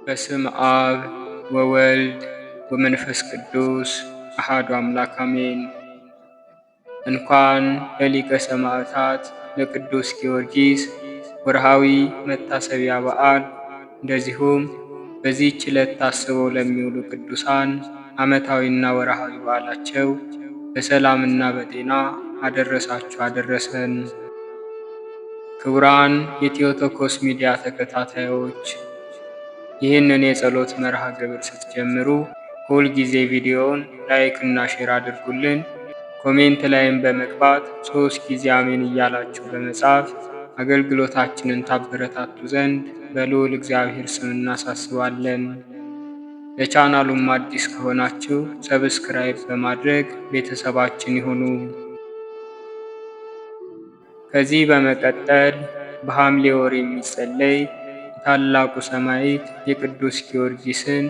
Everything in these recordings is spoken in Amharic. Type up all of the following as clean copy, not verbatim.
በስም አብ ወወልድ ወመንፈስ ቅዱስ አሐዱ አምላክ አሜን። እንኳን ለሊቀ ሰማዕታት ለቅዱስ ጊዮርጊስ ወርሃዊ መታሰቢያ በዓል እንደዚሁም በዚህች ዕለት ታስበው ለሚውሉ ቅዱሳን ዓመታዊና ወርሃዊ በዓላቸው በሰላምና በጤና አደረሳችሁ አደረሰን። ክቡራን የቴዎቶኮስ ሚዲያ ተከታታዮች ይህንን የጸሎት መርሃ ግብር ስትጀምሩ ሁል ጊዜ ቪዲዮውን ላይክ እና ሼር አድርጉልን። ኮሜንት ላይም በመግባት 3 ጊዜ አሜን እያላችሁ በመጻፍ አገልግሎታችንን ታበረታቱ ዘንድ በልዑል እግዚአብሔር ስም እናሳስባለን። ለቻናሉም አዲስ ከሆናችሁ ሰብስክራይብ በማድረግ ቤተሰባችን ይሁኑ። ከዚህ በመቀጠል በሐምሌ ወር የሚጸለይ ታላቁ ሰማዕት የቅዱስ ጊዮርጊስን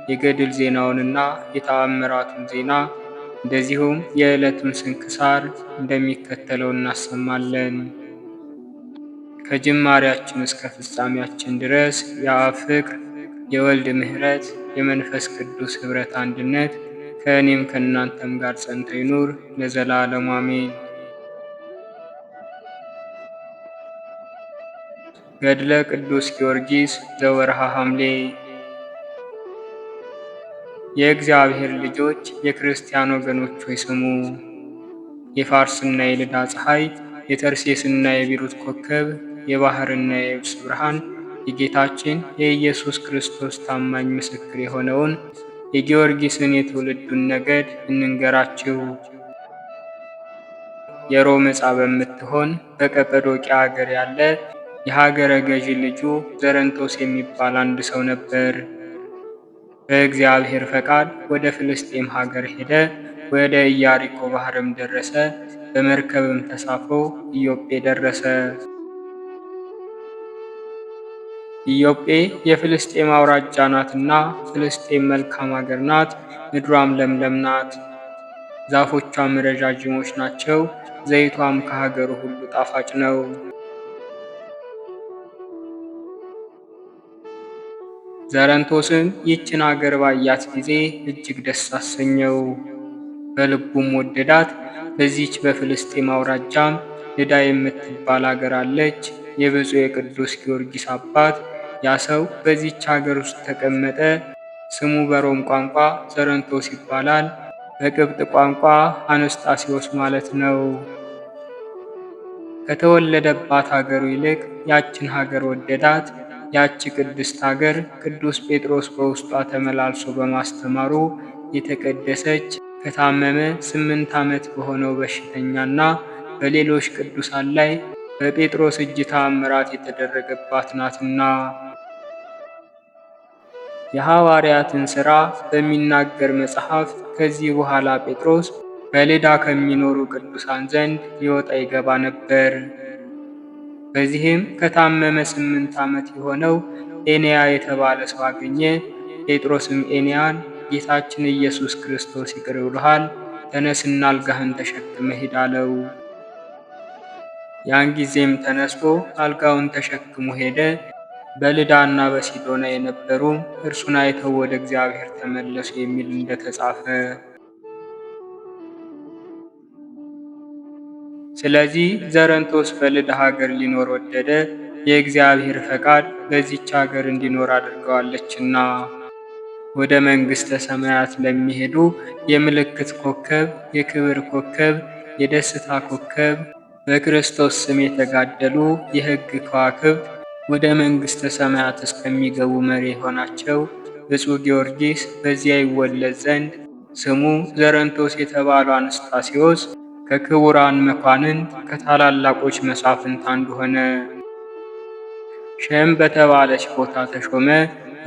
የገድል ዜናውንና የተአምራቱን ዜና እንደዚሁም የዕለቱን ስንክሳር እንደሚከተለው እናሰማለን። ከጅማሬያችን እስከ ፍጻሜያችን ድረስ የአብ ፍቅር፣ የወልድ ምሕረት፣ የመንፈስ ቅዱስ ኅብረት አንድነት ከእኔም ከእናንተም ጋር ጸንቶ ይኑር ለዘላለሙ አሜን። ገድለ ቅዱስ ጊዮርጊስ ዘወርሃ ሐምሌ። የእግዚአብሔር ልጆች የክርስቲያን ወገኖች ሆይ ስሙ። የፋርስና የልዳ ፀሐይ፣ የተርሴስና የቢሩት ኮከብ፣ የባሕርና የየብስ ብርሃን የጌታችን የኢየሱስ ክርስቶስ ታማኝ ምስክር የሆነውን የጊዮርጊስን የትውልዱን ነገድ እንንገራችሁ። የሮም ዕፃ በምትሆን በቀጰዶቅያ አገር ያለ የሀገረ ገዢ ልጁ ዘረንቶስ የሚባል አንድ ሰው ነበር። በእግዚአብሔር ፈቃድ ወደ ፍልስጤም ሀገር ሄደ። ወደ ኢያሪኮ ባህርም ደረሰ። በመርከብም ተሳፍሮ ኢዮጴ ደረሰ። ኢዮጴ የፍልስጤም አውራጃ ናትና ፍልስጤም መልካም ሀገር ናት፣ ምድሯም ለምለም ናት። ዛፎቿም ረዣዥሞች ናቸው፣ ዘይቷም ከሀገሩ ሁሉ ጣፋጭ ነው። ዘረንቶስም ይህችን አገር ባያት ጊዜ እጅግ ደስ አሰኘው፣ በልቡም ወደዳት። በዚች በፍልስጤም አውራጃም ልዳ የምትባል አገር አለች። የብፁዕ የቅዱስ ጊዮርጊስ አባት ያ ሰው በዚች አገር ውስጥ ተቀመጠ። ስሙ በሮም ቋንቋ ዘረንቶስ ይባላል፣ በቅብጥ ቋንቋ አነስጣሲዮስ ማለት ነው። ከተወለደባት ሀገሩ ይልቅ ያችን ሀገር ወደዳት። ያቺ ቅድስት ሀገር ቅዱስ ጴጥሮስ በውስጧ ተመላልሶ በማስተማሩ የተቀደሰች፣ ከታመመ 8 ዓመት በሆነው በሽተኛና በሌሎች ቅዱሳን ላይ በጴጥሮስ እጅ ተአምራት የተደረገባት ናትና። የሐዋርያትን ሥራ በሚናገር መጽሐፍ ከዚህ በኋላ ጴጥሮስ በልዳ ከሚኖሩ ቅዱሳን ዘንድ ይወጣ ይገባ ነበር። በዚህም ከታመመ 8 ዓመት የሆነው ኤንያ የተባለ ሰው አገኘ። ጴጥሮስም ኤንያን ጌታችን ኢየሱስ ክርስቶስ ይቅር ብሎሃል፣ ተነስና አልጋህን ተሸክመ ሂድ አለው። ያን ጊዜም ተነስቶ አልጋውን ተሸክሞ ሄደ። በልዳና በሲዶና የነበሩ እርሱን አይተው ወደ እግዚአብሔር ተመለሱ የሚል እንደተጻፈ። ስለዚህ ዘረንቶስ በልዳ ሀገር ሊኖር ወደደ። የእግዚአብሔር ፈቃድ በዚች ሀገር እንዲኖር አድርገዋለችና። ወደ መንግሥተ ሰማያት ለሚሄዱ የምልክት ኮከብ፣ የክብር ኮከብ፣ የደስታ ኮከብ፣ በክርስቶስ ስም የተጋደሉ የሕግ ከዋክብት ወደ መንግሥተ ሰማያት እስከሚገቡ መሪ የሆናቸው ብፁዕ ጊዮርጊስ በዚያ ይወለድ ዘንድ ስሙ ዘረንቶስ የተባለው አነስጣሲዮስ ከክቡራን መኳንንት ከታላላቆች መሳፍንት አንዱ ሆነ። ሸም በተባለች ቦታ ተሾመ።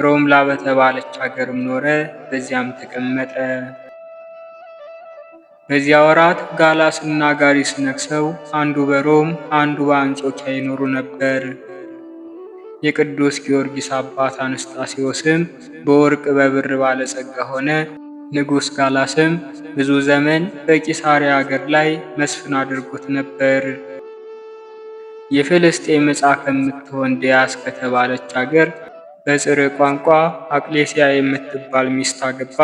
ሮምላ በተባለች ሀገርም ኖረ፣ በዚያም ተቀመጠ። በዚያ ወራት ጋላስና ጋሪስ ነግሰው አንዱ በሮም አንዱ በአንጾኪያ ይኖሩ ነበር። የቅዱስ ጊዮርጊስ አባት አነስጣሲዮስም በወርቅ በብር ባለጸጋ ሆነ። ንጉሥ ጋላስም ብዙ ዘመን በቂሳርያ አገር ላይ መስፍን አድርጎት ነበር። የፍልስጤም ዕፃ ከምትሆን ድያስ ከተባለች አገር በጽር ቋንቋ አቅሌስያ የምትባል ሚስት አገባ።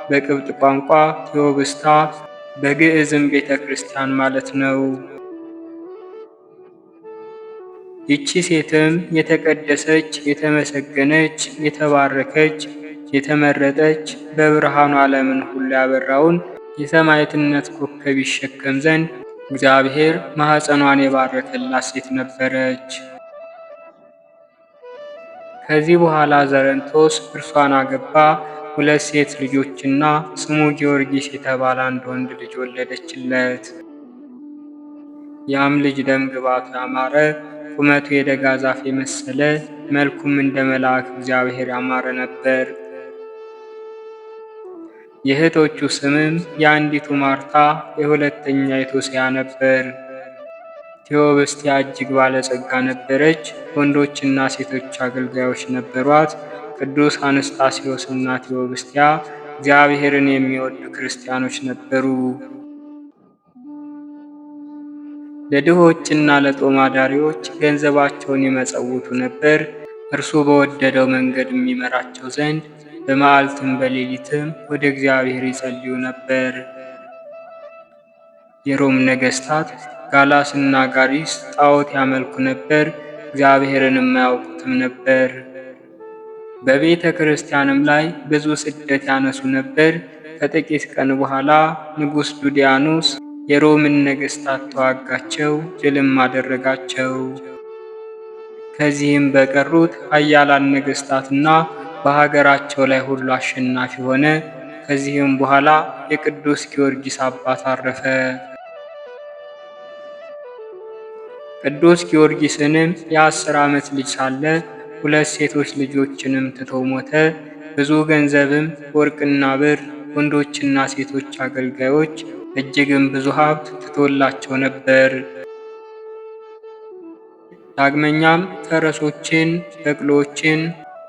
በቅብጥ ቋንቋ ቴዎብስታ፣ በግዕዝም ቤተ ክርስቲያን ማለት ነው። ይቺ ሴትም የተቀደሰች፣ የተመሰገነች፣ የተባረከች፣ የተመረጠች በብርሃኑ ዓለምን ሁሉ ያበራውን የሰማዕትነት ኮከብ ይሸከም ዘንድ እግዚአብሔር ማኅፀኗን የባረከላት ሴት ነበረች። ከዚህ በኋላ ዘረንቶስ እርሷን አገባ። 2 ሴት ልጆችና ስሙ ጊዮርጊስ የተባለ አንድ ወንድ ልጅ ወለደችለት። ያም ልጅ ደም ግባቱ ያማረ፣ ቁመቱ የደጋ ዛፍ የመሰለ፣ መልኩም እንደ መልአክ እግዚአብሔር ያማረ ነበር። የእህቶቹ ስምም የአንዲቱ ማርታ የሁለተኛይቱ ሶስያ ነበር። ቴዎብስቲያ እጅግ ባለጸጋ ነበረች። ወንዶችና ሴቶች አገልጋዮች ነበሯት። ቅዱስ አንስጣሴዎስ እና ቴዎብስቲያ እግዚአብሔርን የሚወዱ ክርስቲያኖች ነበሩ። ለድሆችና ለጦም አዳሪዎች ገንዘባቸውን ይመጸውቱ ነበር። እርሱ በወደደው መንገድ የሚመራቸው ዘንድ በመዓልትም በሌሊትም ወደ እግዚአብሔር ይጸልዩ ነበር። የሮም ነገሥታት ጋላስና ጋሪስ ጣዖት ያመልኩ ነበር፣ እግዚአብሔርንም አያውቁትም ነበር። በቤተ ክርስቲያንም ላይ ብዙ ስደት ያነሱ ነበር። ከጥቂት ቀን በኋላ ንጉሥ ዱዲያኖስ የሮምን ነገሥታት ተዋጋቸው፣ ድልም አደረጋቸው። ከዚህም በቀሩት ኃያላን ነገሥታትና በሀገራቸው ላይ ሁሉ አሸናፊ ሆነ። ከዚህም በኋላ የቅዱስ ጊዮርጊስ አባት አረፈ። ቅዱስ ጊዮርጊስንም የ10 ዓመት ልጅ ሳለ 2 ሴቶች ልጆችንም ትቶ ሞተ። ብዙ ገንዘብም ወርቅና ብር፣ ወንዶችና ሴቶች አገልጋዮች፣ እጅግም ብዙ ሀብት ትቶላቸው ነበር። ዳግመኛም ፈረሶችን፣ በቅሎችን፣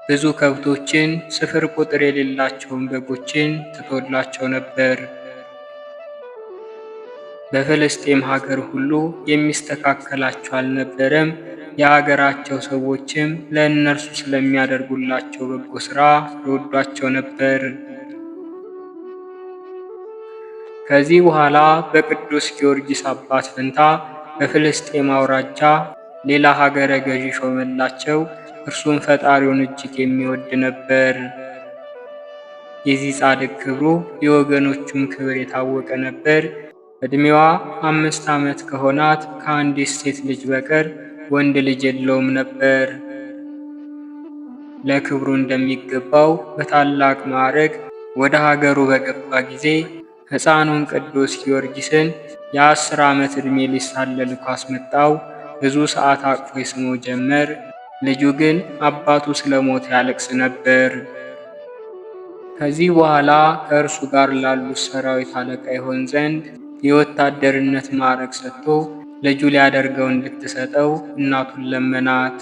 ብዙ ከብቶችን፣ ስፍር ቁጥር የሌላቸውን በጎችን ትቶላቸው ነበር። በፍልስጤም ሀገር ሁሉ የሚስተካከላቸው አልነበረም። የሀገራቸው ሰዎችም ለእነርሱ ስለሚያደርጉላቸው በጎ ሥራ ይወዷቸው ነበር። ከዚህ በኋላ በቅዱስ ጊዮርጊስ አባት ፈንታ በፍልስጤም አውራጃ ሌላ ሀገረ ገዢ ሾመላቸው። እርሱም ፈጣሪውን እጅግ የሚወድ ነበር። የዚህ ጻድቅ ክብሩ የወገኖቹም ክብር የታወቀ ነበር። ዕድሜዋ 5 ዓመት ከሆናት ከአንዲት ሴት ልጅ በቀር ወንድ ልጅ የለውም ነበር። ለክብሩ እንደሚገባው በታላቅ ማዕረግ ወደ ሀገሩ በገባ ጊዜ ሕፃኑን ቅዱስ ጊዮርጊስን የ10 ዓመት ዕድሜ ልጅ ሳለ ልኮ አስመጣው። ብዙ ሰዓት አቅፎ ይስመው ጀመር። ልጁ ግን አባቱ ስለሞተ ያለቅስ ነበር። ከዚህ በኋላ ከእርሱ ጋር ላሉት ሰራዊት አለቃ ይሆን ዘንድ የወታደርነት ማዕረግ ሰጥቶ ልጁ ሊያደርገው እንድትሰጠው እናቱን ለመናት።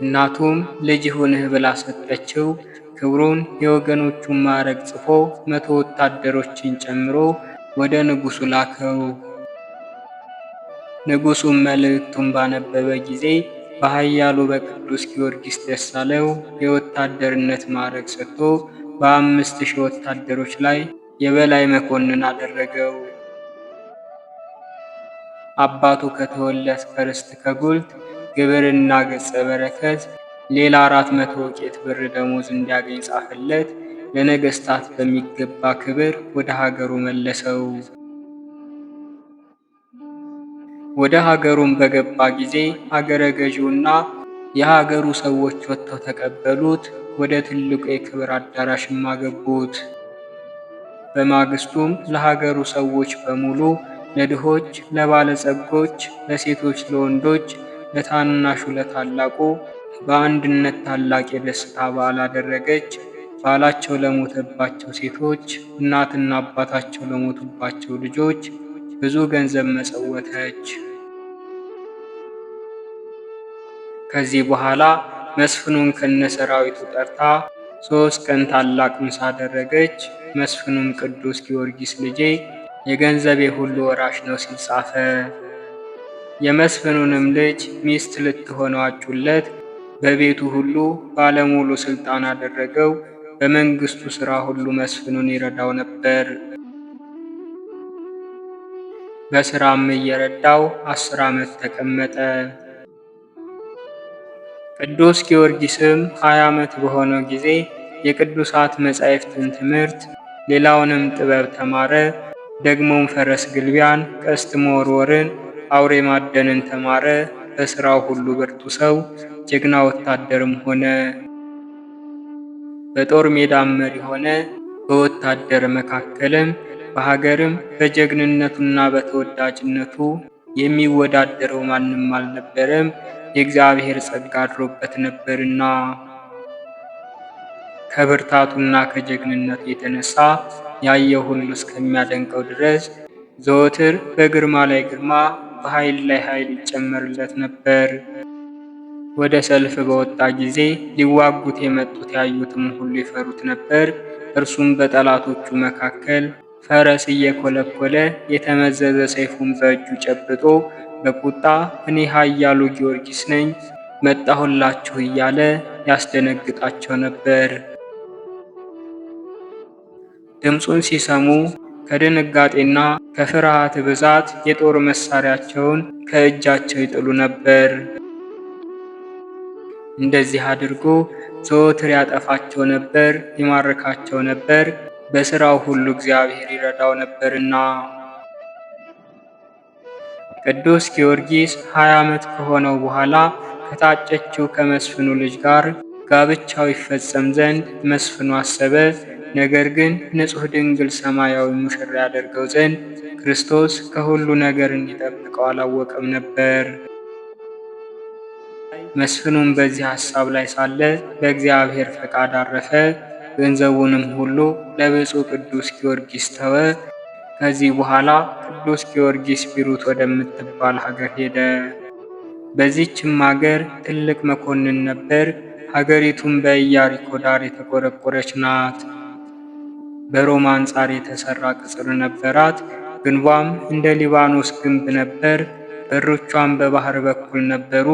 እናቱም ልጅ ይሁንህ ብላ ሰጠችው። ክብሩን የወገኖቹን ማዕረግ ጽፎ 100 ወታደሮችን ጨምሮ ወደ ንጉሡ ላከው። ንጉሡም መልእክቱን ባነበበ ጊዜ በኃያሉ በቅዱስ ጊዮርጊስ ደስ አለው። የወታደርነት ማዕረግ ሰጥቶ በ5000 ወታደሮች ላይ የበላይ መኮንን አደረገው። አባቱ ከተወለት ከርስት ከጉልት ግብርና ገጸ በረከት ሌላ 400 ወቄት ብር ደሞዝ እንዲያገኝ ጻፈለት። ለነገሥታት በሚገባ ክብር ወደ ሀገሩ መለሰው። ወደ ሀገሩም በገባ ጊዜ ሀገረ ገዢውና የሀገሩ ሰዎች ወጥተው ተቀበሉት። ወደ ትልቁ የክብር አዳራሽም አገቡት። በማግስቱም ለሀገሩ ሰዎች በሙሉ ለድሆች፣ ለባለጸጎች፣ ለሴቶች፣ ለወንዶች፣ ለታናሹ ለታላቁ በአንድነት ታላቅ የደስታ በዓል አደረገች። ባላቸው ለሞተባቸው ሴቶች፣ እናትና አባታቸው ለሞቱባቸው ልጆች ብዙ ገንዘብ መጸወተች። ከዚህ በኋላ መስፍኑን ከነሰራዊቱ ጠርታ 3 ቀን ታላቅ ምሳ አደረገች። መስፍኑም ቅዱስ ጊዮርጊስ ልጄ የገንዘቤ ሁሉ ወራሽ ነው ሲል ጻፈ። የመስፍኑንም ልጅ ሚስት ልትሆነው አጩለት። በቤቱ ሁሉ ባለሙሉ ሥልጣን አደረገው። በመንግሥቱ ሥራ ሁሉ መስፍኑን ይረዳው ነበር። በሥራም እየረዳው 10 ዓመት ተቀመጠ። ቅዱስ ጊዮርጊስም 20 ዓመት በሆነው ጊዜ የቅዱሳት መጻሕፍትን ትምህርት ሌላውንም ጥበብ ተማረ። ደግሞም ፈረስ ግልቢያን፣ ቀስት መወርወርን፣ አውሬ ማደንን ተማረ። በሥራው ሁሉ ብርቱ ሰው ጀግና ወታደርም ሆነ። በጦር ሜዳም መሪ ሆነ። በወታደር መካከልም በሀገርም በጀግንነቱና በተወዳጅነቱ የሚወዳደረው ማንም አልነበረም፣ የእግዚአብሔር ጸጋ አድሮበት ነበርና። ከብርታቱና ከጀግንነቱ የተነሳ ያየው ሁሉ እስከሚያደንቀው ድረስ ዘወትር በግርማ ላይ ግርማ፣ በኃይል ላይ ኃይል ይጨመርለት ነበር። ወደ ሰልፍ በወጣ ጊዜ ሊዋጉት የመጡት ያዩትም ሁሉ ይፈሩት ነበር። እርሱም በጠላቶቹ መካከል ፈረስ እየኮለኮለ የተመዘዘ ሰይፉን በእጁ ጨብጦ በቁጣ እኔ ኃያሉ ጊዮርጊስ ነኝ መጣሁላችሁ እያለ ያስደነግጣቸው ነበር። ድምፁን ሲሰሙ ከድንጋጤና ከፍርሃት ብዛት የጦር መሳሪያቸውን ከእጃቸው ይጥሉ ነበር። እንደዚህ አድርጎ ዘወትር ያጠፋቸው ነበር፣ ይማርካቸው ነበር። በሥራው ሁሉ እግዚአብሔር ይረዳው ነበርና። ቅዱስ ጊዮርጊስ 20 ዓመት ከሆነው በኋላ ከታጨችው ከመስፍኑ ልጅ ጋር ጋብቻው ይፈጸም ዘንድ መስፍኑ አሰበ። ነገር ግን ንጹሕ ድንግል ሰማያዊ ሙሽራ ያደርገው ዘንድ ክርስቶስ ከሁሉ ነገር እንዲጠብቀው አላወቀም ነበር። መስፍኑም በዚህ ሐሳብ ላይ ሳለ በእግዚአብሔር ፈቃድ አረፈ። ገንዘቡንም ሁሉ ለብፁዕ ቅዱስ ጊዮርጊስ ተወ። ከዚህ በኋላ ቅዱስ ጊዮርጊስ ቢሩት ወደምትባል ሀገር ሄደ። በዚህችም ሀገር ትልቅ መኮንን ነበር። ሀገሪቱም በኢያሪኮ ዳር የተቆረቆረች ናት። በሮማ አንጻር የተሰራ ቅጽር ነበራት። ግንቧም እንደ ሊባኖስ ግንብ ነበር። በሮቿም በባህር በኩል ነበሩ።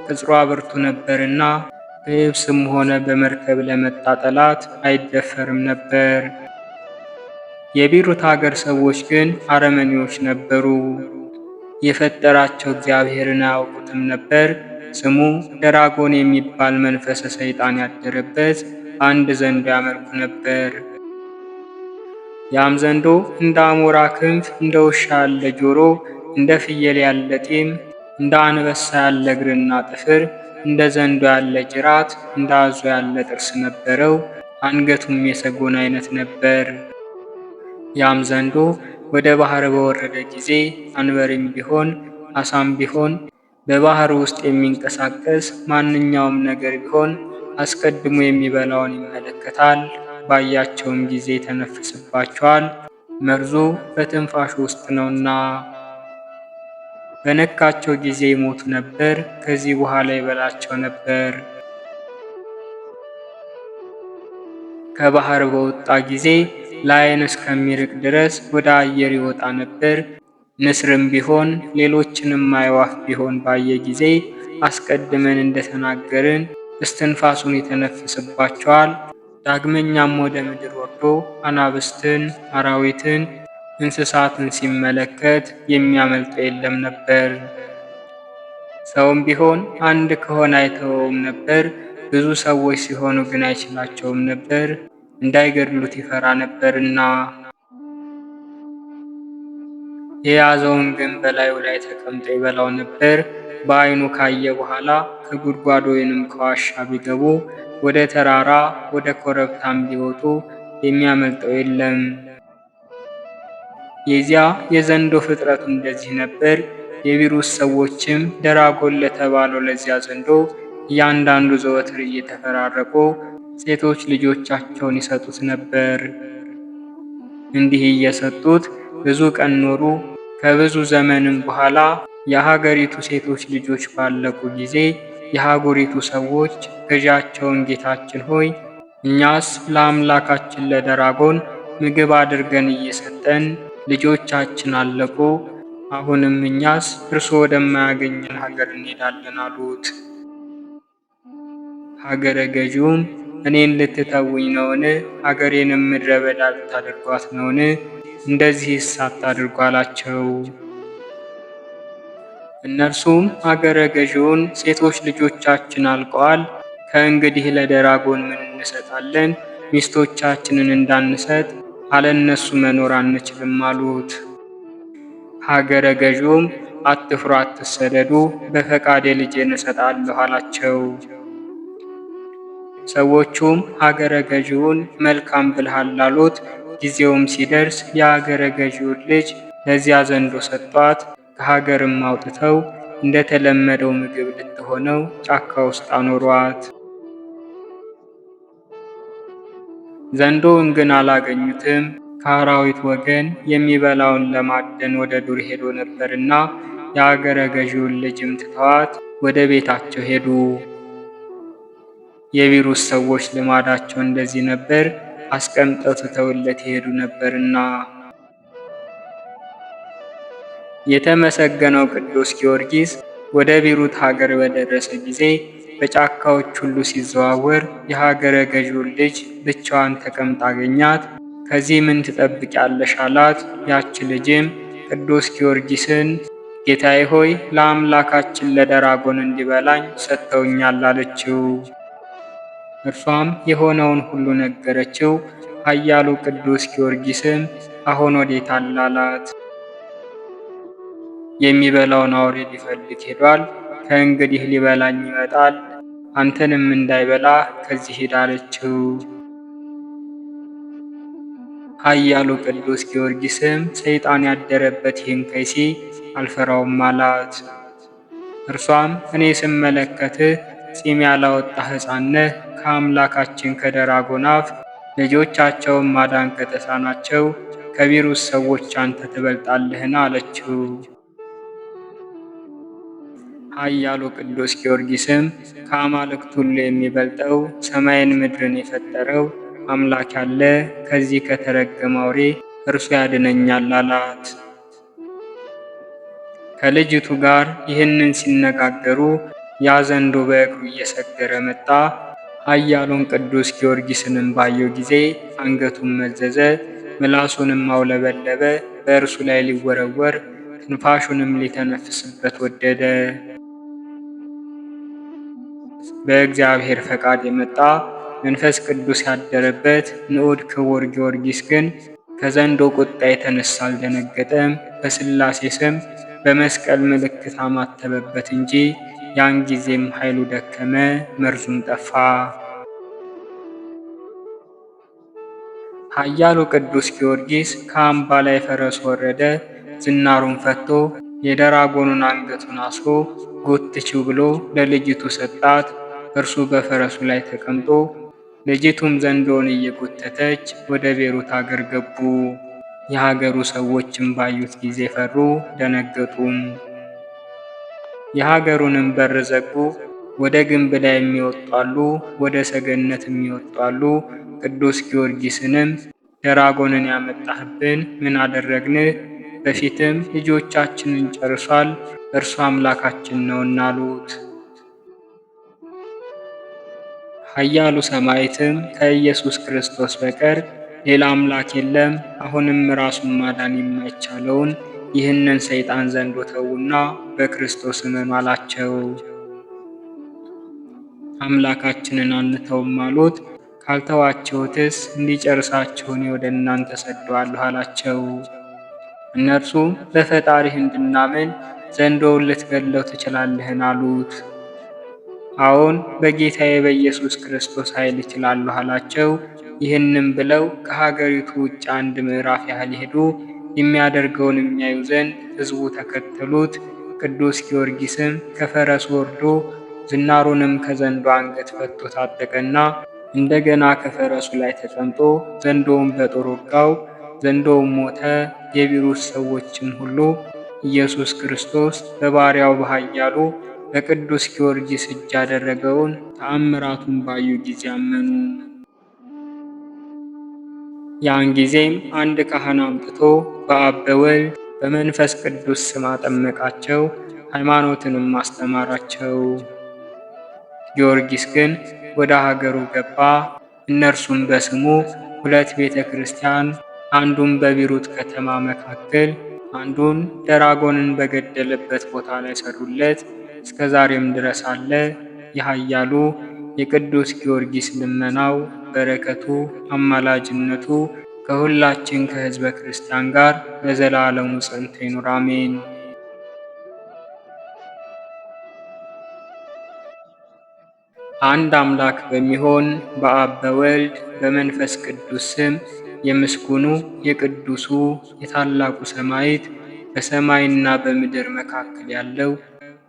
ቅጽሯ ብርቱ ነበርና በየብስም ሆነ በመርከብ ለመጣ ጠላት አይደፈርም ነበር። የቢሩት ሀገር ሰዎች ግን አረመኔዎች ነበሩ። የፈጠራቸው እግዚአብሔርን አያውቁትም ነበር። ስሙ ደራጎን የሚባል መንፈሰ ሰይጣን ያደረበት አንድ ዘንዶ ያመልኩ ነበር። ያም ዘንዶ እንደ አሞራ ክንፍ፣ እንደ ውሻ ያለ ጆሮ፣ እንደ ፍየል ያለ ጢም፣ እንደ አንበሳ ያለ እግርና ጥፍር፣ እንደ ዘንዶ ያለ ጅራት፣ እንደ አዞ ያለ ጥርስ ነበረው። አንገቱም የሰጎን አይነት ነበር። ያም ዘንዶ ወደ ባህር በወረደ ጊዜ አንበሪም ቢሆን አሳም ቢሆን በባህር ውስጥ የሚንቀሳቀስ ማንኛውም ነገር ቢሆን አስቀድሞ የሚበላውን ይመለከታል። ባያቸውም ጊዜ ተነፍስባቸዋል፣ መርዙ በትንፋሹ ውስጥ ነውና። በነካቸው ጊዜ ይሞቱ ነበር። ከዚህ በኋላ ይበላቸው ነበር። ከባህር በወጣ ጊዜ ለዓይን እስከሚርቅ ድረስ ወደ አየር ይወጣ ነበር። ንስርም ቢሆን ሌሎችንም አዕዋፍ ቢሆን ባየ ጊዜ አስቀድመን እንደተናገርን እስትንፋሱን ይተነፍስባቸዋል። ዳግመኛም ወደ ምድር ወርዶ አናብስትን፣ አራዊትን፣ እንስሳትን ሲመለከት የሚያመልጠው የለም ነበር። ሰውም ቢሆን አንድ ከሆነ አይተወውም ነበር። ብዙ ሰዎች ሲሆኑ ግን አይችላቸውም ነበር፣ እንዳይገድሉት ይፈራ ነበርና። የያዘውን ግን በላዩ ላይ ተቀምጦ ይበላው ነበር። በዓይኑ ካየ በኋላ ከጉድጓድ ወይንም ከዋሻ ቢገቡ ወደ ተራራ ወደ ኮረብታም ቢወጡ የሚያመልጠው የለም። የዚያ የዘንዶ ፍጥረቱ እንደዚህ ነበር። የቢሩት ሰዎችም ደራጎን ለተባለው ለዚያ ዘንዶ እያንዳንዱ ዘወትር እየተፈራረቁ ሴቶች ልጆቻቸውን ይሰጡት ነበር። እንዲህ እየሰጡት ብዙ ቀን ኖሩ። ከብዙ ዘመንም በኋላ የሀገሪቱ ሴቶች ልጆች ባለቁ ጊዜ የሀገሪቱ ሰዎች ገዣቸውን ጌታችን ሆይ እኛስ ለአምላካችን ለደራጎን ምግብ አድርገን እየሰጠን ልጆቻችን አለቁ። አሁንም እኛስ እርሱ ወደማያገኘን ሀገር እንሄዳለን አሉት። ሀገረ ገዢውም እኔን ልትተውኝ ነውን? አገሬንም ምድረ በዳ ልታደርጓት ነውን? እንደዚህስ አታድርጉ አላቸው። እነርሱም አገረ ገዢውን ሴቶች ልጆቻችን አልቀዋል፣ ከእንግዲህ ለደራጎን ምን እንሰጣለን? ሚስቶቻችንን እንዳንሰጥ አለነሱ መኖር አንችልም አሉት። ሀገረ ገዢውም አትፍሩ፣ አትሰደዱ፣ በፈቃዴ ልጄን እሰጣለሁ አላቸው። ሰዎቹም ሀገረ ገዢውን መልካም ብልሃል ላሉት። ጊዜውም ሲደርስ የሀገረ ገዢውን ልጅ ለዚያ ዘንዶ ሰጧት። ከሀገርም አውጥተው እንደተለመደው ምግብ ልትሆነው ጫካ ውስጥ አኖሯት። ዘንዶውን ግን አላገኙትም። ከአራዊት ወገን የሚበላውን ለማደን ወደ ዱር ሄዶ ነበርና የአገረ ገዢውን ልጅም ትተዋት ወደ ቤታቸው ሄዱ። የቪሩስ ሰዎች ልማዳቸው እንደዚህ ነበር፣ አስቀምጠው ትተውለት ይሄዱ ነበርና። የተመሰገነው ቅዱስ ጊዮርጊስ ወደ ቢሩት ሀገር በደረሰ ጊዜ በጫካዎች ሁሉ ሲዘዋወር የሀገረ ገዢውን ልጅ ብቻዋን ተቀምጣ አገኛት። ከዚህ ምን ትጠብቂያለሽ አላት። ያች ልጅም ቅዱስ ጊዮርጊስን ጌታዬ ሆይ ለአምላካችን ለደራጎን እንዲበላኝ ሰጥተውኛል አለችው። እርሷም የሆነውን ሁሉ ነገረችው። ኃያሉ ቅዱስ ጊዮርጊስም አሁን ወዴት አለ አላት። የሚበላውን አውሬ ሊፈልግ ሄዷል። ከእንግዲህ ሊበላኝ ይመጣል፣ አንተንም እንዳይበላ ከዚህ ሂድ አለችው። ኃያሉ ቅዱስ ጊዮርጊስም ሰይጣን ያደረበት ይህን ከይሲ አልፈራውም አላት። እርሷም እኔ ስመለከትህ ፂም ያላወጣ ሕፃን ነህ፣ ከአምላካችን ከደራጎን አፍ ልጆቻቸውን ማዳን ከተሳናቸው ከቪሩስ ሰዎች አንተ ትበልጣለህን አለችው። ኃያሉ ቅዱስ ጊዮርጊስም ከአማልክት ሁሉ የሚበልጠው ሰማይን ምድርን የፈጠረው አምላክ ያለ ከዚህ ከተረገመ አውሬ እርሱ ያድነኛል አላት። ከልጅቱ ጋር ይህንን ሲነጋገሩ ያ ዘንዶ በእግሩ እየሰገረ መጣ። ኃያሉን ቅዱስ ጊዮርጊስንም ባየው ጊዜ አንገቱን መዘዘ፣ ምላሱንም አውለበለበ። በእርሱ ላይ ሊወረወር ትንፋሹንም ሊተነፍስበት ወደደ። በእግዚአብሔር ፈቃድ የመጣ መንፈስ ቅዱስ ያደረበት ንዑድ ክቡር ጊዮርጊስ ግን ከዘንዶ ቁጣ የተነሳ አልደነገጠም። በሥላሴ ስም በመስቀል ምልክት አማተበበት እንጂ ያን ጊዜም ኃይሉ ደከመ፣ መርዙም ጠፋ። ኃያሉ ቅዱስ ጊዮርጊስ ከአምባ ላይ ፈረስ ወረደ። ዝናሩን ፈቶ የደራጎኑን አንገቱን አስሮ ጎትችው ብሎ ለልጅቱ ሰጣት። እርሱ በፈረሱ ላይ ተቀምጦ ልጅቱም ዘንዶውን እየጎተተች ወደ ቤሩት አገር ገቡ። የሀገሩ ሰዎችም ባዩት ጊዜ ፈሩ፣ ደነገጡም። የሀገሩንም በር ዘጉ። ወደ ግንብ ላይ የሚወጡ አሉ፣ ወደ ሰገነት የሚወጡ አሉ። ቅዱስ ጊዮርጊስንም ደራጎንን ያመጣህብን ምን አደረግንህ? በፊትም ልጆቻችንን ጨርሷል፣ እርሱ አምላካችን ነውና አሉት። ኃያሉ ሰማዕትም ከኢየሱስ ክርስቶስ በቀር ሌላ አምላክ የለም፣ አሁንም ራሱን ማዳን የማይቻለውን ይህንን ሰይጣን ዘንዶ ተዉና በክርስቶስ እመኑ አላቸው። አምላካችንን አንተውም አሉት። ካልተዋችሁትስ እንዲጨርሳችሁ እኔ ወደ እናንተ ሰደዋለሁ አላቸው። እነርሱም በፈጣሪህ እንድናምን ዘንዶውን ልትገድለው ትችላለህን አሉት። አዎን በጌታዬ በኢየሱስ ክርስቶስ ኃይል እችላለሁ አላቸው። ይህንም ብለው ከሀገሪቱ ውጭ አንድ ምዕራፍ ያህል ሄዱ። የሚያደርገውን የሚያዩ ዘንድ ሕዝቡ ተከተሉት። ቅዱስ ጊዮርጊስም ከፈረሱ ወርዶ ዝናሩንም ከዘንዶ አንገት ፈቶ ታጠቀና እንደገና ከፈረሱ ላይ ተቀምጦ ዘንዶውን በጦር ወጋው። ዘንዶውም ሞተ። የቪሩስ ሰዎችም ሁሉ ኢየሱስ ክርስቶስ በባሪያው በኃያሉ በቅዱስ ጊዮርጊስ እጅ ያደረገውን ተአምራቱን ባዩ ጊዜ አመኑ። ያን ጊዜም አንድ ካህን አምጥቶ በአብ በወልድ በመንፈስ ቅዱስ ስም አጠመቃቸው፣ ሃይማኖትንም አስተማራቸው። ጊዮርጊስ ግን ወደ ሀገሩ ገባ። እነርሱም በስሙ 2 ቤተ ክርስቲያን፣ አንዱን በቢሩት ከተማ መካከል፣ አንዱን ደራጎንን በገደለበት ቦታ ላይ ሰሩለት። እስከ ዛሬም ድረስ አለ። የኃያሉ የቅዱስ ጊዮርጊስ ልመናው፣ በረከቱ፣ አማላጅነቱ ከሁላችን ከሕዝበ ክርስቲያን ጋር ለዘላለሙ ጸንቶ ይኑር አሜን። አንድ አምላክ በሚሆን በአብ በወልድ በመንፈስ ቅዱስ ስም የምስጉኑ የቅዱሱ የታላቁ ሰማዕት በሰማይና በምድር መካከል ያለው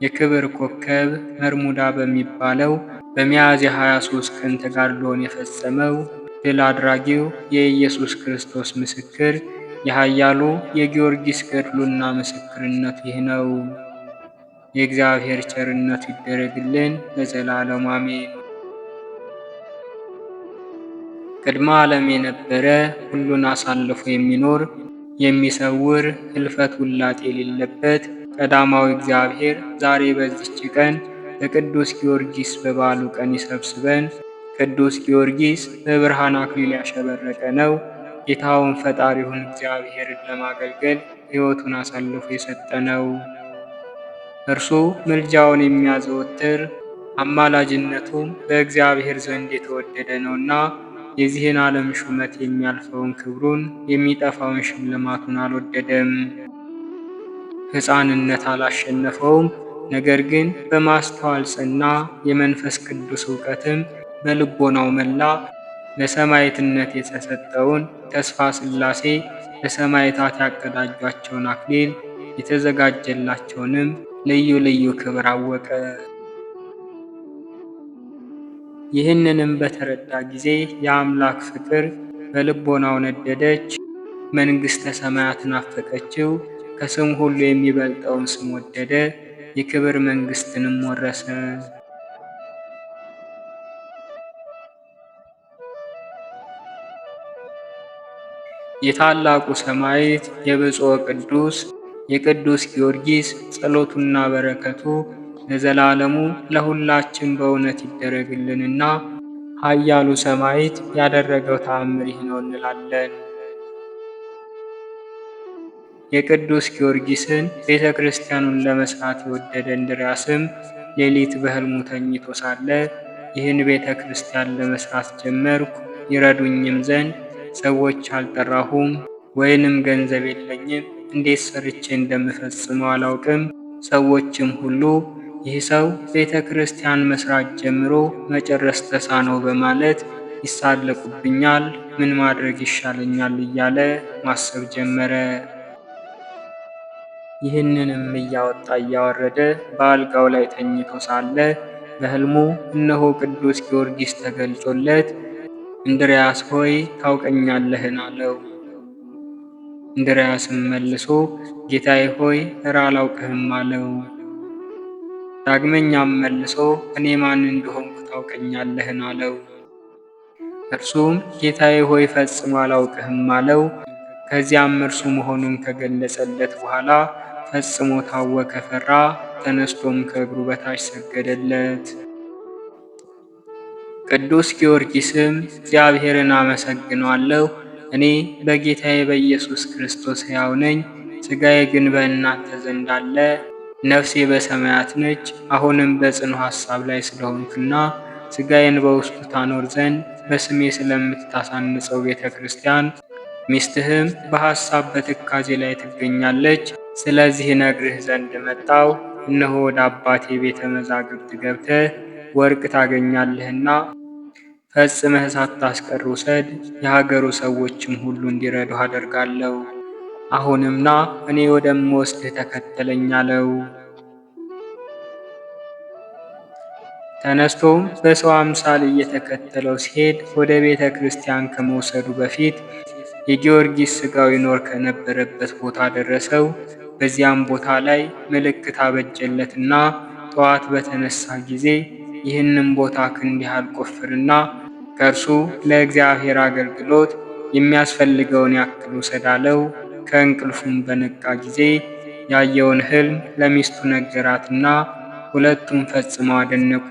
የክብር ኮከብ መርሙዳ በሚባለው በሚያዝያ 23 ቀን ተጋድሎን የፈጸመው ድል አድራጊው የኢየሱስ ክርስቶስ ምስክር የኃያሉ የጊዮርጊስ ገድሉና ምስክርነቱ ይህ ነው። የእግዚአብሔር ቸርነቱ ይደረግልን ለዘላለሙ አሜን። ቅድመ ዓለም የነበረ ሁሉን አሳልፎ የሚኖር የሚሰውር ሕልፈት ውላጤ የሌለበት ቀዳማዊ እግዚአብሔር ዛሬ በዚች ቀን በቅዱስ ጊዮርጊስ በበዓሉ ቀን ይሰብስበን። ቅዱስ ጊዮርጊስ በብርሃን አክሊል ያሸበረቀ ነው። ጌታውን ፈጣሪውን እግዚአብሔርን ለማገልገል ሕይወቱን አሳልፎ የሰጠ ነው። እርሱ ምልጃውን የሚያዘወትር አማላጅነቱም በእግዚአብሔር ዘንድ የተወደደ ነውና የዚህን ዓለም ሹመት የሚያልፈውን ክብሩን የሚጠፋውን ሽልማቱን አልወደደም። ሕፃንነት አላሸነፈውም፣ ነገር ግን በማስተዋል ጸና። የመንፈስ ቅዱስ ዕውቀትም በልቦናው መላ። ለሰማዕትነት የተሰጠውን ተስፋ ሥላሴ ለሰማዕታት ያቀዳጇቸውን አክሊል የተዘጋጀላቸውንም ልዩ ልዩ ክብር አወቀ። ይህንንም በተረዳ ጊዜ የአምላክ ፍቅር በልቦናው ነደደች። መንግሥተ ሰማያት ናፈቀችው። ከስም ሁሉ የሚበልጠውን ስም ወደደ። የክብር መንግሥትንም ወረሰ። የታላቁ ሰማዕት የብፁዕ ቅዱስ የቅዱስ ጊዮርጊስ ጸሎቱና በረከቱ ለዘላለሙ ለሁላችን በእውነት ይደረግልንና ኃያሉ ሰማዕት ያደረገው ተአምር ይህ ነው እንላለን። የቅዱስ ጊዮርጊስን ቤተ ክርስቲያኑን ለመስራት የወደደ እንድርያስም ሌሊት በሕልሙ ተኝቶ ሳለ ይህን ቤተ ክርስቲያን ለመስራት ጀመርኩ፣ ይረዱኝም ዘንድ ሰዎች አልጠራሁም፣ ወይንም ገንዘብ የለኝም፣ እንዴት ሰርቼ እንደምፈጽመው አላውቅም። ሰዎችም ሁሉ ይህ ሰው ቤተ ክርስቲያን መስራት ጀምሮ መጨረስ ተሳነው በማለት ይሳለቁብኛል፣ ምን ማድረግ ይሻለኛል እያለ ማሰብ ጀመረ። ይህንንም እያወጣ እያወረደ በአልጋው ላይ ተኝቶ ሳለ በሕልሙ እነሆ ቅዱስ ጊዮርጊስ ተገልጾለት እንድርያስ ሆይ ታውቀኛለህን? አለው። እንድርያስም መልሶ ጌታዬ ሆይ እረ አላውቅህም አለው። ዳግመኛም መልሶ እኔ ማን እንደሆንኩ ታውቀኛለህን? አለው። እርሱም ጌታዬ ሆይ ፈጽሞ አላውቅህም አለው። ከዚያም እርሱ መሆኑን ከገለጸለት በኋላ ፈጽሞ ታወከ፣ ፈራ። ተነስቶም ከእግሩ በታች ሰገደለት። ቅዱስ ጊዮርጊስም እግዚአብሔርን አመሰግነዋለሁ፣ እኔ በጌታዬ በኢየሱስ ክርስቶስ ሕያው ነኝ፣ ሥጋዬ ግን በእናንተ ዘንድ አለ። ነፍሴ በሰማያት ነች። አሁንም በጽኑ ሐሳብ ላይ ስለሆንክና ሥጋዬን በውስጡ ታኖር ዘንድ በስሜ ስለምታሳንጸው ቤተ ክርስቲያን ሚስትህም በሐሳብ በትካዜ ላይ ትገኛለች። ስለዚህ ነግርህ ዘንድ መጣው። እነሆ ወደ አባቴ ቤተ መዛግብት ገብተህ ወርቅ ታገኛለህና ፈጽመህ ሳታስቀር ውሰድ። የሀገሩ ሰዎችም ሁሉ እንዲረዱህ አደርጋለሁ። አሁንም ና እኔ ወደምወስድህ ተከተለኝ አለው። ተነስቶም በሰው አምሳል እየተከተለው ሲሄድ ወደ ቤተ ክርስቲያን ከመውሰዱ በፊት የጊዮርጊስ ሥጋው ይኖር ከነበረበት ቦታ ደረሰው። በዚያም ቦታ ላይ ምልክት አበጀለትና ጠዋት በተነሳ ጊዜ ይህንን ቦታ ክንዲህ አልቆፍርና ከእርሱ ለእግዚአብሔር አገልግሎት የሚያስፈልገውን ያክል ውሰድ አለው። ከእንቅልፉም በነቃ ጊዜ ያየውን ሕልም ለሚስቱ ነገራትና ሁለቱም ፈጽመው አደነቁ።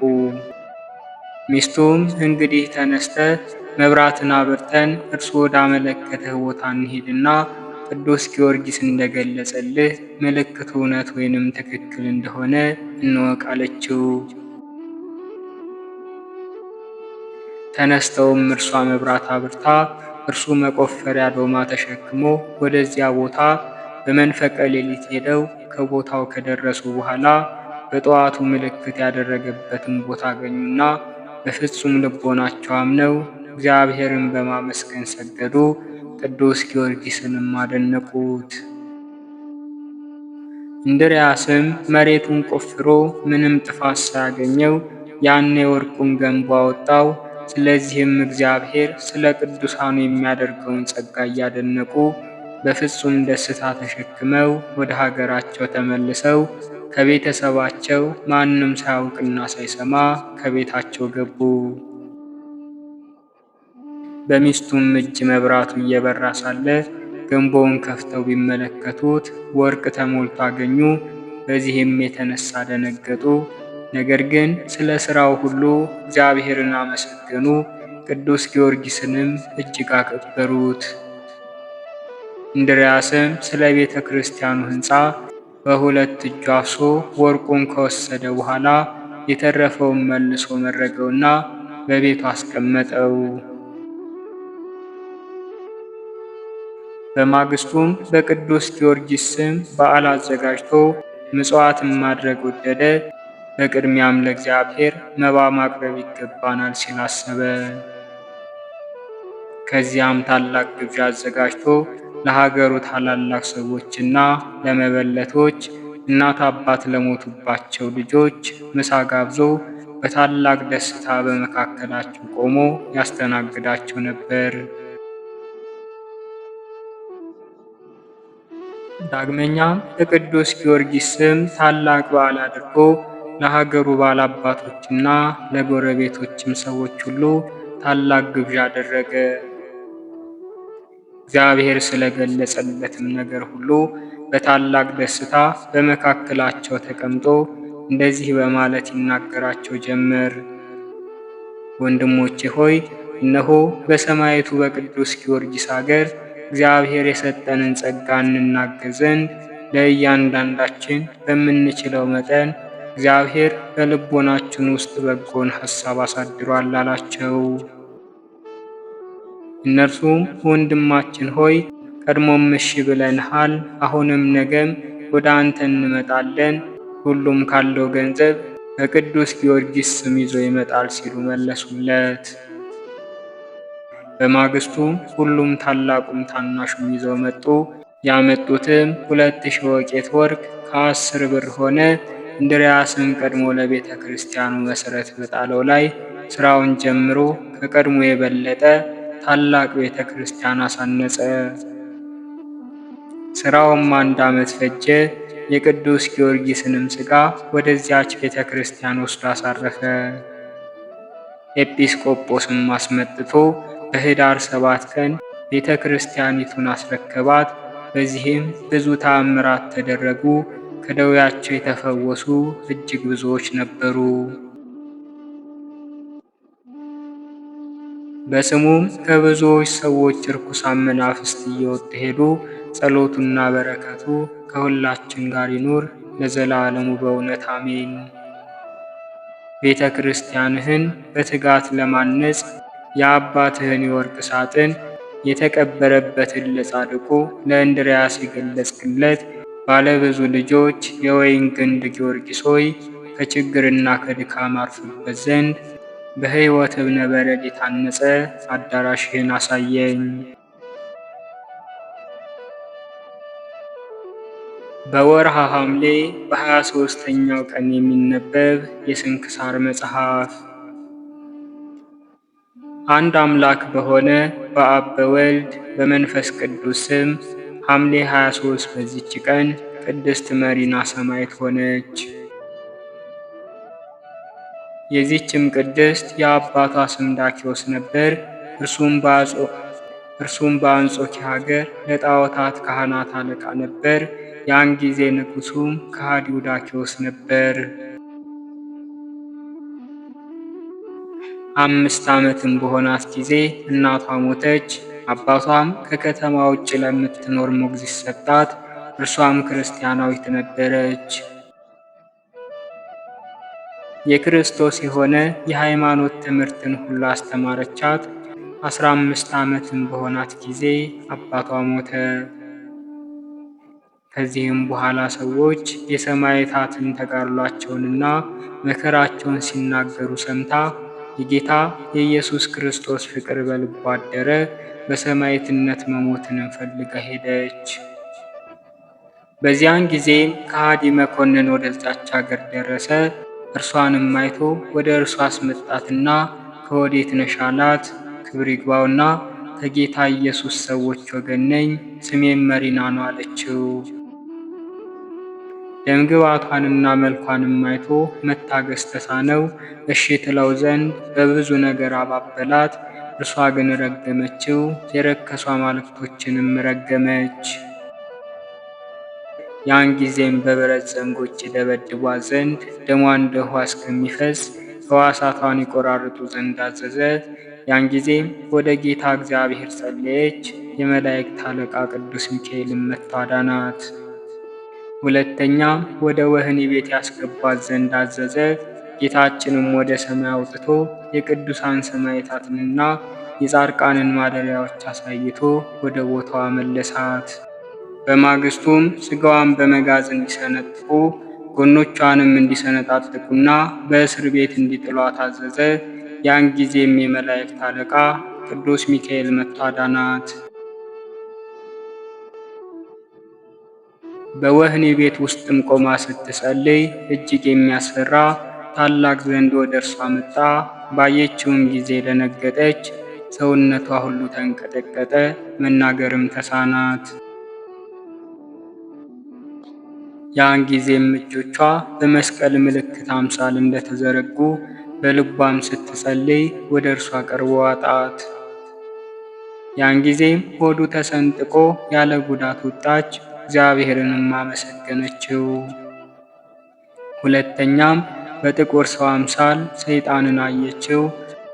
ሚስቱም እንግዲህ ተነስተህ መብራትን አብርተን እርሱ ወዳመለከተህ ቦታ እንሂድና ቅዱስ ጊዮርጊስ እንደገለጸልህ ምልክቱ እውነት ወይንም ትክክል እንደሆነ እንወቅ አለችው። ተነስተውም እርሷ መብራት አብርታ እርሱ መቆፈሪያ ዶማ ተሸክሞ ወደዚያ ቦታ በመንፈቀ ሌሊት ሄደው ከቦታው ከደረሱ በኋላ በጠዋቱ ምልክት ያደረገበትን ቦታ አገኙና በፍጹም ልቦናቸው አምነው እግዚአብሔርን በማመስገን ሰገዱ። ቅዱስ ጊዮርጊስንም አደነቁት። እንድርያስም መሬቱን ቆፍሮ ምንም ጥፋት ሳያገኘው ያን የወርቁን ገንቦ አወጣው። ስለዚህም እግዚአብሔር ስለ ቅዱሳኑ የሚያደርገውን ጸጋ እያደነቁ በፍጹም ደስታ ተሸክመው ወደ ሀገራቸው ተመልሰው ከቤተሰባቸው ማንም ሳያውቅና ሳይሰማ ከቤታቸው ገቡ። በሚስቱም እጅ መብራቱ እየበራ ሳለ ገንቦውን ከፍተው ቢመለከቱት ወርቅ ተሞልቶ አገኙ። በዚህም የተነሳ ደነገጡ። ነገር ግን ስለ ሥራው ሁሉ እግዚአብሔርን አመሰገኑ። ቅዱስ ጊዮርጊስንም እጅግ አከበሩት። እንድርያስም ስለ ቤተ ክርስቲያኑ ሕንፃ በሁለት እጁ አፍሶ ወርቁን ከወሰደ በኋላ የተረፈውን መልሶ መረገውና በቤቱ አስቀመጠው። በማግስቱም በቅዱስ ጊዮርጊስ ስም በዓል አዘጋጅቶ ምጽዋትን ማድረግ ወደደ። በቅድሚያም ለእግዚአብሔር መባ ማቅረብ ይገባናል ሲል አሰበ። ከዚያም ታላቅ ግብዣ አዘጋጅቶ ለሀገሩ ታላላቅ ሰዎችና ለመበለቶች እናት አባት ለሞቱባቸው ልጆች ምሳ ጋብዞ በታላቅ ደስታ በመካከላቸው ቆሞ ያስተናግዳቸው ነበር። ዳግመኛም በቅዱስ ጊዮርጊስ ስም ታላቅ በዓል አድርጎ ለሀገሩ ባላባቶችና ለጎረቤቶችም ሰዎች ሁሉ ታላቅ ግብዣ አደረገ። እግዚአብሔር ስለገለጸለትም ነገር ሁሉ በታላቅ ደስታ በመካከላቸው ተቀምጦ እንደዚህ በማለት ይናገራቸው ጀመር። ወንድሞቼ ሆይ እነሆ በሰማዕቱ በቅዱስ ጊዮርጊስ አገር እግዚአብሔር የሰጠንን ጸጋ እንናገር ዘንድ ለእያንዳንዳችን በምንችለው መጠን እግዚአብሔር በልቦናችን ውስጥ በጎን ሐሳብ አሳድሯል አላቸው። እነርሱም ወንድማችን ሆይ ቀድሞም እሺ ብለንሃል፣ አሁንም ነገም ወደ አንተ እንመጣለን፣ ሁሉም ካለው ገንዘብ በቅዱስ ጊዮርጊስ ስም ይዞ ይመጣል ሲሉ መለሱለት። በማግስቱ ሁሉም ታላቁም ታናሹም ይዘው መጡ። ያመጡትም 2000 ወቄት ወርቅ ከ10 ብር ሆነ። እንድርያስም ቀድሞ ለቤተ ክርስቲያኑ መሠረት በጣለው ላይ ሥራውን ጀምሮ ከቀድሞ የበለጠ ታላቅ ቤተ ክርስቲያን አሳነጸ። ሥራውም 1 ዓመት ፈጀ። የቅዱስ ጊዮርጊስንም ሥጋ ወደዚያች ቤተ ክርስቲያን ወስዶ አሳረፈ። ኤጲስቆጶስም አስመጥቶ በኅዳር 7 ቀን ቤተ ክርስቲያኒቱን አስረከባት። በዚህም ብዙ ተአምራት ተደረጉ። ከደዌያቸው የተፈወሱ እጅግ ብዙዎች ነበሩ። በስሙም ከብዙዎች ሰዎች ርኩሳን መናፍስት እየወጡ ሄዱ። ጸሎቱና በረከቱ ከሁላችን ጋር ይኑር ለዘላለሙ በእውነት አሜን። ቤተ ክርስቲያንህን በትጋት ለማነጽ የአባትህን የወርቅ ሳጥን የተቀበረበትን ለጻድቁ ለእንድርያስ የገለጽክለት ባለብዙ ልጆች የወይን ግንድ ጊዮርጊስ ሆይ ከችግርና ከድካም አርፍበት ዘንድ በሕይወት እብነ በረድ የታነጸ አዳራሽህን አሳየኝ። በወርሃ ሐምሌ በ23ኛው ቀን የሚነበብ የስንክሳር መጽሐፍ። አንድ አምላክ በሆነ በአብ በወልድ በመንፈስ ቅዱስ ስም ሐምሌ 23 በዚች ቀን ቅድስት መሪና ሰማዕት ሆነች። የዚችም ቅድስት የአባቷ ስም ዳኪዎስ ነበር። እርሱም በአንጾኪያ ሀገር ለጣዖታት ካህናት አለቃ ነበር። ያን ጊዜ ንጉሡም ከሃዲው ዳኪዎስ ነበር። 5 ዓመትም በሆናት ጊዜ እናቷ ሞተች። አባቷም ከከተማ ውጭ ለምትኖር ሞግዚት ሰጣት። እርሷም ክርስቲያናዊት ነበረች። የክርስቶስ የሆነ የሃይማኖት ትምህርትን ሁሉ አስተማረቻት። 15 ዓመትም በሆናት ጊዜ አባቷ ሞተ። ከዚህም በኋላ ሰዎች የሰማዕታትን ተጋድሏቸውንና መከራቸውን ሲናገሩ ሰምታ የጌታ የኢየሱስ ክርስቶስ ፍቅር በልቧ አደረ። በሰማዕትነት መሞትንም ፈልጋ ሄደች። በዚያን ጊዜም ከሃዲ መኮንን ወደዛች አገር ደረሰ። እርሷንም አይቶ ወደ እርሷ አስመጣትና ከወዴት ነሽ አላት። ክብር ይግባውና ከጌታ ኢየሱስ ሰዎች ወገን ነኝ፣ ስሜም መሪና ነው አለችው። ደምግባቷንና መልኳንም አይቶ መታገስ ተሳነው። እሺ ትለው ዘንድ በብዙ ነገር አባበላት። እርሷ ግን ረገመችው፣ የረከሱ አማልክቶችንም ረገመች። ያን ጊዜም በብረት ዘንጎች ይደበድቧት ዘንድ ደሟ እንደ ውኃ እስከሚፈስ ሕዋሳቷን ይቆራርጡ ዘንድ አዘዘ። ያን ጊዜም ወደ ጌታ እግዚአብሔር ጸለየች። የመላእክት አለቃ ቅዱስ ሚካኤልም መጥቶ አዳናት። ሁለተኛም ወደ ወህኒ ቤት ያስገባት ዘንድ አዘዘ። ጌታችንም ወደ ሰማይ አውጥቶ የቅዱሳን ሰማዕታትንና የጻድቃንን ማደሪያዎች አሳይቶ ወደ ቦታዋ መለሳት። በማግስቱም ሥጋዋን በመጋዝ እንዲሰነጥቁ ጎኖቿንም እንዲሰነጣጥቁና በእስር ቤት እንዲጥሏት አዘዘ። ያን ጊዜም የመላእክት አለቃ ቅዱስ ሚካኤል መጥቶ አዳናት። በወህኒ ቤት ውስጥም ቆማ ስትጸልይ እጅግ የሚያስፈራ ታላቅ ዘንዶ ወደ እርሷ መጣ። ባየችውም ጊዜ ደነገጠች፣ ሰውነቷ ሁሉ ተንቀጠቀጠ፣ መናገርም ተሳናት። ያን ጊዜም እጆቿ በመስቀል ምልክት አምሳል እንደተዘረጉ በልቧም ስትጸልይ ወደ እርሷ ቀርቦ ዋጣት። ያን ጊዜም ሆዱ ተሰንጥቆ ያለ ጉዳት ወጣች፣ እግዚአብሔርንም አመሰገነችው። ሁለተኛም በጥቁር ሰው አምሳል ሰይጣንን አየችው።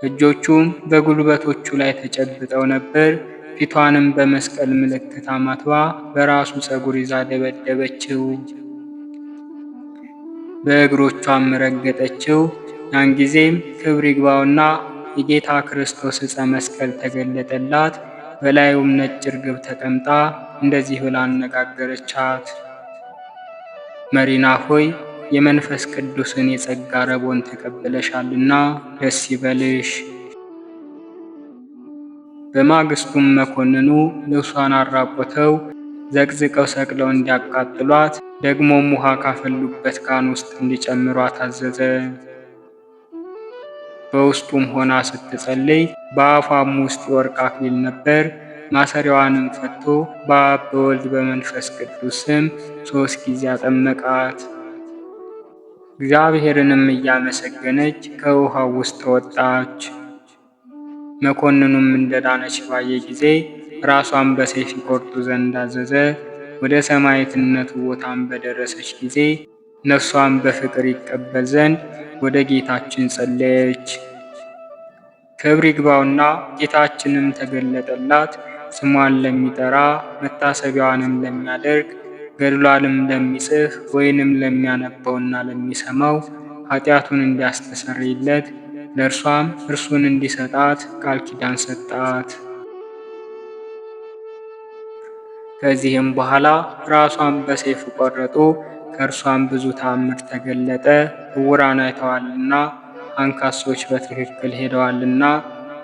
እጆቹም በጉልበቶቹ ላይ ተጨብጠው ነበር። ፊቷንም በመስቀል ምልክት አማትባ በራሱ ፀጉር ይዛ ደበደበችው፣ በእግሮቿም ረገጠችው። ያን ጊዜም ክብር ይግባውና የጌታ ክርስቶስ ዕፀ መስቀል ተገለጠላት። በላዩም ነጭ ርግብ ተቀምጣ እንደዚህ ብላ አነጋገረቻት። መሪና ሆይ የመንፈስ ቅዱስን የጸጋ ረቦን ተቀብለሻልና ደስ ይበልሽ። በማግስቱም መኮንኑ ልብሷን አራቆተው ዘቅዝቀው ሰቅለው እንዲያቃጥሏት ደግሞም ውሃ ካፈሉበት ጋን ውስጥ እንዲጨምሯት አዘዘ። በውስጡም ሆና ስትጸልይ በአፏም ውስጥ የወርቅ አክሊል ነበር። ማሰሪያዋንም ፈቶ በአብ በወልድ በመንፈስ ቅዱስ ስም 3 ጊዜ አጠመቃት። እግዚአብሔርንም እያመሰገነች ከውሃው ውስጥ ወጣች። መኮንኑም እንደዳነች ባየ ጊዜ ራሷን በሰይፍ ይቆርጡ ዘንድ አዘዘ። ወደ ሰማዕትነቱ ቦታም በደረሰች ጊዜ ነፍሷን በፍቅር ይቀበል ዘንድ ወደ ጌታችን ጸለየች። ክብር ይግባውና ጌታችንም ተገለጠላት። ስሟን ለሚጠራ መታሰቢያዋንም ለሚያደርግ ገድሏንም ለሚጽፍ ወይንም ለሚያነበውና ለሚሰማው ኃጢአቱን እንዲያስተሰርይለት ለእርሷም እርሱን እንዲሰጣት ቃል ኪዳን ሰጣት። ከዚህም በኋላ ራሷን በሰይፍ ቆረጡ። ከእርሷም ብዙ ተአምር ተገለጠ። ዕውራን አይተዋልና፣ አንካሶች በትክክል ሄደዋልና፣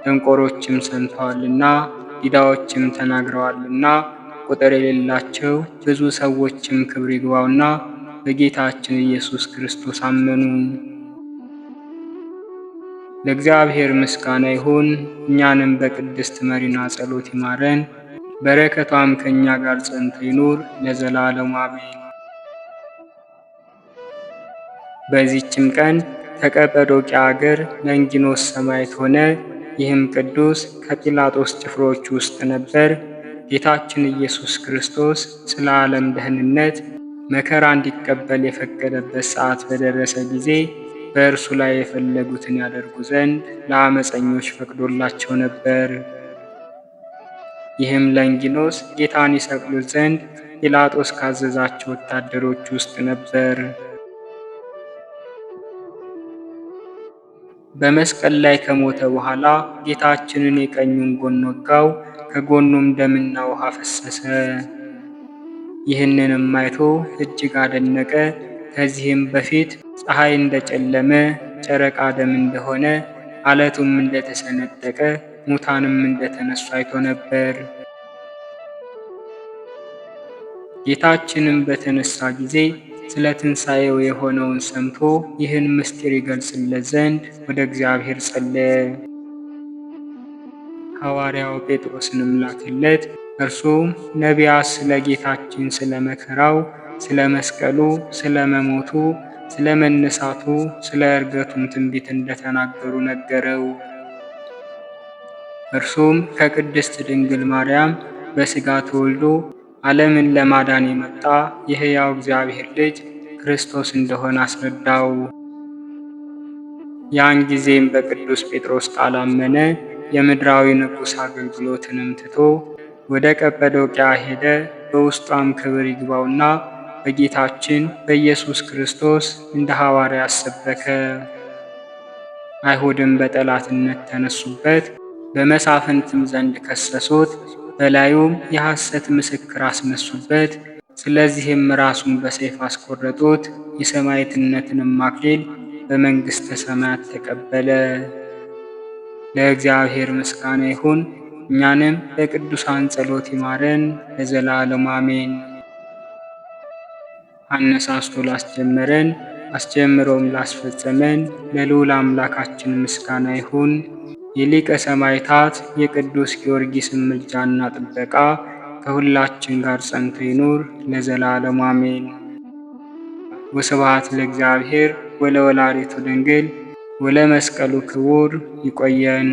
ደንቆሮችም ሰምተዋልና፣ ዲዳዎችም ተናግረዋልና፣ ቁጥር የሌላቸው ብዙ ሰዎችም ክብር ይግባውና በጌታችን ኢየሱስ ክርስቶስ አመኑ። ለእግዚአብሔር ምስጋና ይሁን። እኛንም በቅድስት መሪና ጸሎት ይማረን፣ በረከቷም ከእኛ ጋር ጸንቶ ይኑር ለዘላለሙ አሜን። በዚህችም ቀን ከቀጰዶቅያ አገር ለንጊኖስ ሰማዕት ሆነ። ይህም ቅዱስ ከጲላጦስ ጭፍሮች ውስጥ ነበር። ጌታችን ኢየሱስ ክርስቶስ ስለ ዓለም ደህንነት መከራ እንዲቀበል የፈቀደበት ሰዓት በደረሰ ጊዜ በእርሱ ላይ የፈለጉትን ያደርጉ ዘንድ ለአመፀኞች ፈቅዶላቸው ነበር። ይህም ለንጊኖስ ጌታን ይሰቅሉት ዘንድ ጲላጦስ ካዘዛቸው ወታደሮች ውስጥ ነበር። በመስቀል ላይ ከሞተ በኋላ ጌታችንን የቀኙን ጎን ወጋው፣ ከጎኑም ደምና ውሃ ፈሰሰ። ይህንንም አይቶ እጅግ አደነቀ። ከዚህም በፊት ፀሐይ እንደጨለመ፣ ጨረቃ ደም እንደሆነ፣ አለቱም እንደተሰነጠቀ፣ ሙታንም እንደተነሱ አይቶ ነበር። ጌታችንም በተነሳ ጊዜ ስለ ትንሣኤው የሆነውን ሰምቶ ይህን ምስጢር ይገልጽለት ዘንድ ወደ እግዚአብሔር ጸለየ። ሐዋርያው ጴጥሮስንም ላከለት። እርሱም ነቢያት ስለ ጌታችን ስለ መከራው፣ ስለ መስቀሉ፣ ስለ መሞቱ፣ ስለ መነሳቱ፣ ስለ ዕርገቱም ትንቢት እንደተናገሩ ነገረው። እርሱም ከቅድስት ድንግል ማርያም በሥጋ ተወልዶ ዓለምን ለማዳን የመጣ የሕያው እግዚአብሔር ልጅ ክርስቶስ እንደሆነ አስረዳው። ያን ጊዜም በቅዱስ ጴጥሮስ ቃል አመነ። የምድራዊ ንጉሥ አገልግሎትንም ትቶ ወደ ቀጰዶቅያ ሄደ። በውስጧም ክብር ይግባውና በጌታችን በኢየሱስ ክርስቶስ እንደ ሐዋርያ ሰበከ። አይሁድም በጠላትነት ተነሱበት፣ በመሳፍንትም ዘንድ ከሰሱት፣ በላዩም የሐሰት ምስክር አስነሱበት። ስለዚህም ራሱን በሰይፍ አስቆረጡት። የሰማዕትነትንም አክሊል በመንግሥተ ሰማያት ተቀበለ። ለእግዚአብሔር ምስጋና ይሁን። እኛንም በቅዱሳን ጸሎት ይማረን ለዘላለሙ አሜን። አነሳስቶ ላስጀመረን አስጀምሮም ላስፈጸመን ለልዑል አምላካችን ምስጋና ይሁን። የሊቀ ሰማዕታት የቅዱስ ጊዮርጊስን ምልጃና ጥበቃ ከሁላችን ጋር ጸንቶ ይኑር ለዘላለሙ አሜን። ወስብሐት ለእግዚአብሔር ወለወላዲቱ ድንግል ወለመስቀሉ ክቡር። ይቆየን።